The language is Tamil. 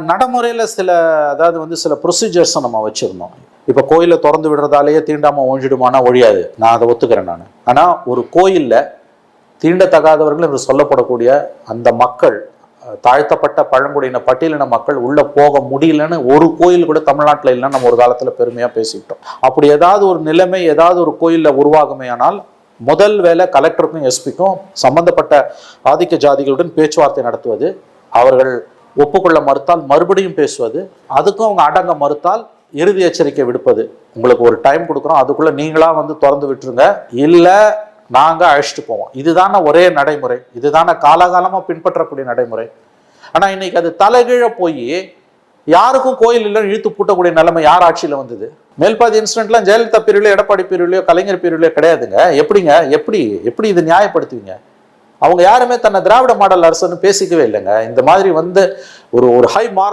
நடைமுறையில் சில ப்ரொசீஜர்ஸை நம்ம வச்சுருந்தோம். இப்போ கோயிலை திறந்து விடுறதாலேயே தீண்டாமல் ஒழிஞ்சிடுமானா ஒழியாது, நான் அதை ஒத்துக்கிறேன். நான் ஆனால் ஒரு கோயிலில் தீண்டத்தகாதவர்கள் என்று சொல்லப்படக்கூடிய அந்த மக்கள், தாழ்த்தப்பட்ட பழங்குடியின பட்டியலின மக்கள் உள்ளே போக முடியலன்னு ஒரு கோயில் கூட தமிழ்நாட்டில் இல்லைன்னு நம்ம ஒரு காலத்தில் பெருமையாக பேசிக்கிட்டோம். அப்படி ஏதாவது ஒரு நிலைமை ஏதாவது ஒரு கோயிலில் உருவாகுமே ஆனால் முதல் வேலை கலெக்டருக்கும் எஸ்பிக்கும் சம்பந்தப்பட்ட ஆதிக்க ஜாதிகளுடன் பேச்சுவார்த்தை நடத்துவது, அவர்கள் ஒப்புக்கொள்ள மறுத்தால் மறுபடியும் பேசுவது, அதுக்கும் அவங்க அடங்க மறுத்தால் இறுதி எச்சரிக்கை விடுப்பது. உங்களுக்கு ஒரு டைம் கொடுக்குறோம், அதுக்குள்ள நீங்களா வந்து திறந்து விட்டுருங்க, இல்லை நாங்கள் அழைச்சிட்டு போவோம். இதுதான ஒரே நடைமுறை, இதுதான காலகாலமாக பின்பற்றக்கூடிய நடைமுறை. ஆனால் இன்னைக்கு அது தலைகீழ போய் யாருக்கும் கோயில் இல்லைன்னு இழுத்து பூட்டக்கூடிய நிலைமை யார் ஆட்சியில் வந்தது? மேல்பாதி இன்சிடென்ட்லாம் ஜெயலலிதா பீரியட்லையோ எடப்பாடி பீரியட்லையோ கலைஞர் பீரியட்லையோ கிடையாதுங்க. எப்படி இது நியாயப்படுத்துவீங்க? அவங்க யாருமே தன்னை திராவிட மாடல் அரசுன்னு பேசிக்கவே இல்லைங்க. இந்த மாதிரி வந்து ஒரு ஹை மார்க்